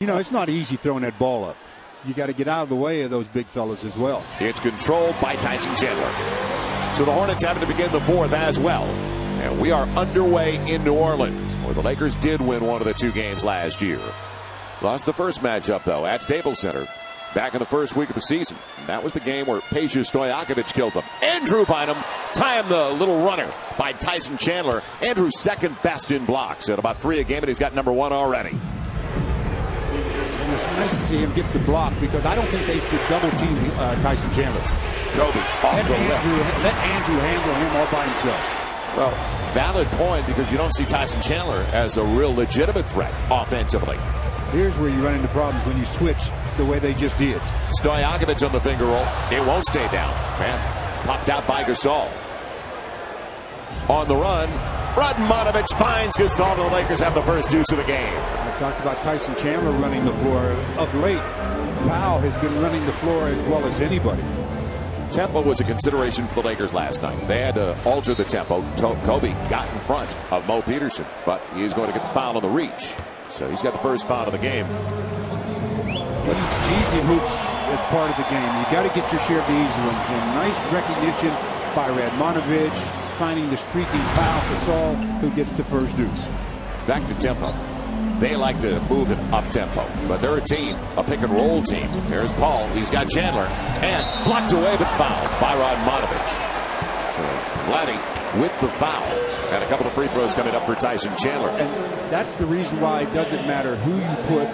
You know, it's not easy throwing that ball up. You got to get out of the way of those big fellas as well. It's controlled by Tyson Chandler. So the Hornets having to begin the fourth as well. And we are underway in New Orleans, where the Lakers did win one of the two games last year. Lost the first matchup, though, at Staples Center back in the first week of the season. And that was the game where Peja Stojakovic killed them. Andrew Bynum timed the little runner by Tyson Chandler. Andrew's second best in blocks at about 3 a game, and he's got number 1 already. And it's nice to see him get the block because I don't think they should double team Tyson Chandler. Kobe off the left. Let Andrew handle him all by himself. Well, valid point, because you don't see Tyson Chandler as a real legitimate threat offensively. Here's where you run into problems when you switch the way they just did. Stojakovic on the finger roll. It won't stay down. Man, popped out by Gasol. On the run, Radmanovic finds Gasol. The Lakers have the first deuce of the game. I talked about Tyson Chandler running the floor of late. Powell has been running the floor as well as anybody. Tempo was a consideration for the Lakers last night. They had to alter the tempo. Kobe got in front of Mo Peterson, but he's going to get the foul on the reach. So he's got the first foul of the game. But easy hoops as part of the game. You got to get your share of the easy ones. And nice recognition by Radmanovic, finding the streaking Powell Gasol, who gets the first deuce. Back to tempo. They like to move it up-tempo, but they're a team, a pick-and-roll team. Here's Paul. He's got Chandler, and blocked away but fouled by Radmanovic. So Vladdy with the foul, and a couple of free throws coming up for Tyson Chandler. And that's the reason why it doesn't matter who you put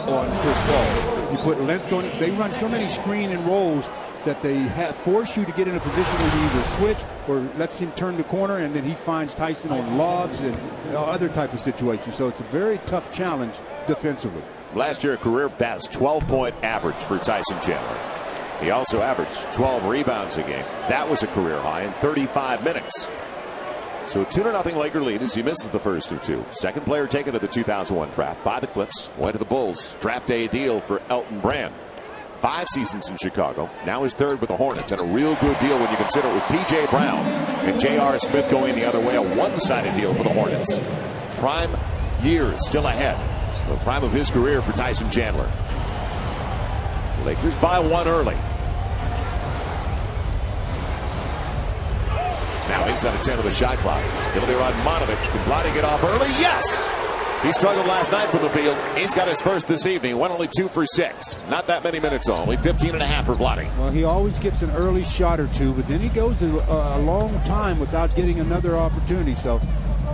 on Chris Paul. You put length on. They run so many screen and rolls that they force you to get in a position where you either switch or lets him turn the corner, and then he finds Tyson on lobs and other type of situations. So it's a very tough challenge defensively. Last year, a career best 12-point average for Tyson Chandler. He also averaged 12 rebounds a game. That was a career high in 35 minutes. So a 2-0 Laker lead as he misses the first of 2. Second player taken to the 2001 draft by the Clips. Went to the Bulls. Draft day deal for Elton Brand. 5 seasons in Chicago. Now his 3rd with the Hornets, and a real good deal when you consider it with P.J. Brown and J.R. Smith going the other way. A one-sided deal for the Hornets. Prime years still ahead. The prime of his career for Tyson Chandler. Lakers by 1 early. Now inside of 10 of the shot clock. It'll be Radmanovic. Can Vladdy get off early? Yes! He struggled last night from the field. He's got his first this evening. Went only 2 for 6. Not that many minutes only. 15.5 for Vladdy. Well, he always gets an early shot or two, but then he goes a long time without getting another opportunity. So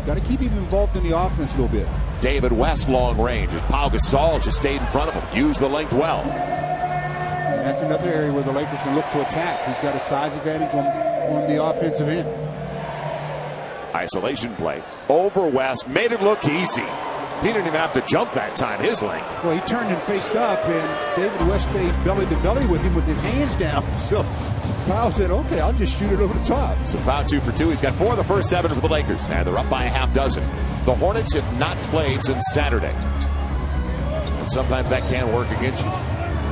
got to keep him involved in the offense a little bit. David West long range. As Pau Gasol just stayed in front of him. Used the length well. And that's another area where the Lakers can look to attack. He's got a size advantage on the offensive end. Isolation play. Over West. Made it look easy. He didn't even have to jump that time, his length. Well, he turned and faced up, and David West stayed belly to belly with him with his hands down. So Kyle said, okay, I'll just shoot it over the top. So foul 2 for 2. He's got 4 of the first 7 for the Lakers. And they're up by a half dozen. The Hornets have not played since Saturday. And sometimes that can work against you.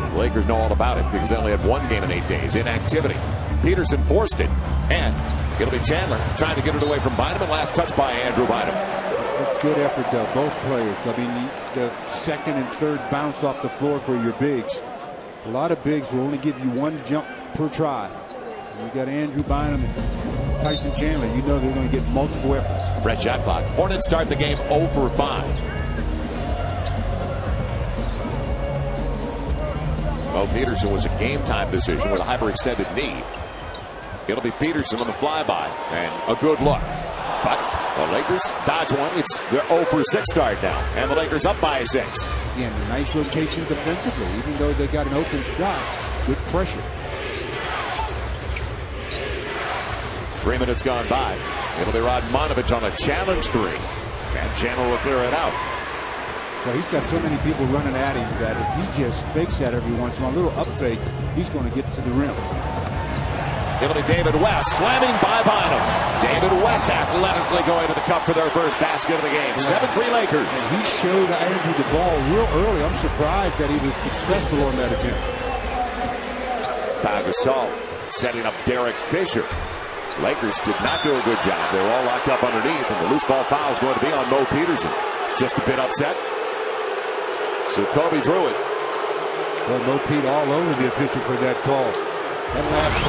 The Lakers know all about it because they only had 1 game in 8 days. Inactivity. Peterson forced it. And it'll be Chandler trying to get it away from Bynum. And last touch by Andrew Bynum. It's good effort, both players. I mean, the second and third bounce off the floor for your bigs. A lot of bigs will only give you 1 jump per try. And you got Andrew Bynum and Tyson Chandler. You know they're going to get multiple efforts. Fresh shot clock. Hornets start the game 0 for 5. Mo Peterson was a game-time decision with a hyperextended knee. It'll be Peterson on the flyby, and a good look. But the Lakers dodge one. It's their 0 for 6 start now, and the Lakers up by 6. Again, a nice rotation defensively, even though they got an open shot. Good pressure. 3 minutes gone by. It'll be Radmanovic on a challenge 3, and Chandler will clear it out. Well, he's got so many people running at him that if he just fakes that every once in a while, a little up fake, he's going to get to the rim. It'll be David West slamming by Bynum. David West athletically going to the cup for their first basket of the game. 7-3 Lakers. And he showed Andrew the ball real early. I'm surprised that he was successful on that attempt. Pau Gasol setting up Derek Fisher. Lakers did not do a good job. They were all locked up underneath, and the loose ball foul is going to be on Mo Peterson. Just a bit upset. So So Kobe drew it. Well, Mo Pete all over the official for that call. That last play.